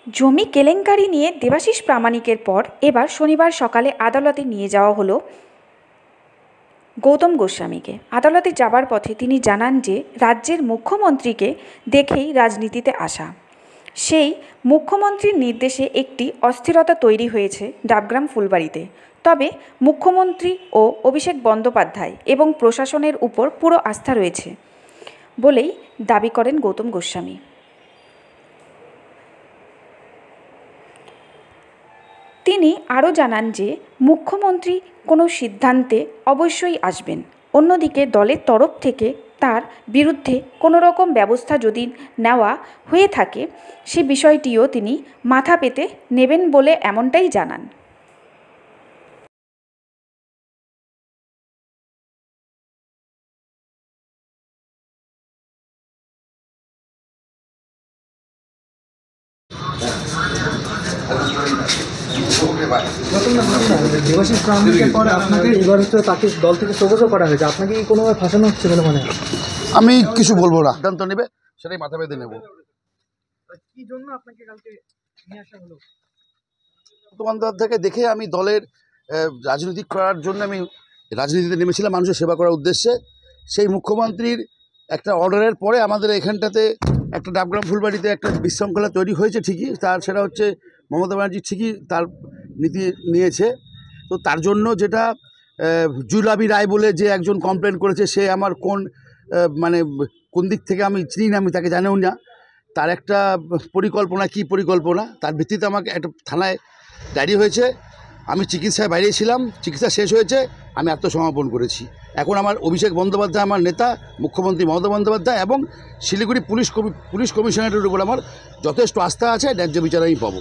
জমি কেলেঙ্কারি নিয়ে দেবাশিস প্রামাণিকের পর এবার শনিবার সকালে আদালতে নিয়ে যাওয়া হলো গৌতম গোস্বামীকে। আদালতে যাবার পথে তিনি জানান যে রাজ্যের মুখ্যমন্ত্রীকে দেখেই রাজনীতিতে আসা। সেই মুখ্যমন্ত্রীর নির্দেশে একটি অস্থিরতা তৈরি হয়েছে ডাবগ্রাম ফুলবাড়িতে। তবে মুখ্যমন্ত্রী ও অভিষেক বন্দ্যোপাধ্যায় এবং প্রশাসনের উপর পুরো আস্থা রয়েছে বলেই দাবি করেন গৌতম গোস্বামী। তিনি আরও জানান যে মুখ্যমন্ত্রী কোনো সিদ্ধান্তে অবশ্যই আসবেন। অন্যদিকে দলের তরফ থেকে তার বিরুদ্ধে কোনো রকম ব্যবস্থা যদি নেওয়া হয়ে থাকে সে বিষয়টিও তিনি মাথা পেতে নেবেন বলে এমনটাই জানান। দেবাশিস প্রামাণিকের পরে আপনাকে এবার হচ্ছে তাকে দল থেকে স্থগিত করা হয়েছে, আপনাকে কি কোনোভাবে ফাঁসানো হচ্ছে বলে মনে হয়? আমি কিছু বলবো না, সিদ্ধান্ত নেবে সেটাই মাথা পেতে নেব। কি জন্য আপনাকে কালকে নিয়ে আসা হলো? বন্দ্যোপাধ্যায়কে দেখে আমি দলের রাজনীতি করার জন্য আমি রাজনীতিতে নেমেছিলাম, মানুষের সেবা করার উদ্দেশ্যে। সেই মুখ্যমন্ত্রীর একটা অর্ডারের পরে আমাদের এখানটাতে একটা ডাবগ্রাম ফুলবাড়িতে একটা বিশৃঙ্খলা তৈরি হয়েছে ঠিকই, তার সেটা হচ্ছে মমতা ব্যানার্জি ঠিকই তার নীতি নিয়েছে। তো তার জন্য যেটা জুলাবি রায় বলে যে একজন কমপ্লেন করেছে, সে আমার মানে কোন দিক থেকে আমি চিনি না, আমি তাকে জানিও না। তার একটা পরিকল্পনা, কি পরিকল্পনা, তার ভিত্তিতে আমাকে একটা থানায় ডায়েরি হয়েছে। আমি চিকিৎসায় বাইরে ছিলাম, চিকিৎসা শেষ হয়েছে, আমি আত্মসমর্পণ করেছি। এখন আমার অভিষেক বন্দ্যোপাধ্যায় আমার নেতা, মুখ্যমন্ত্রী মমতা বন্দ্যোপাধ্যায় এবং শিলিগুড়ি পুলিশ কমিশনারের উপর আমার যথেষ্ট আস্থা আছে, ন্যায্য বিচার আমি পাবো।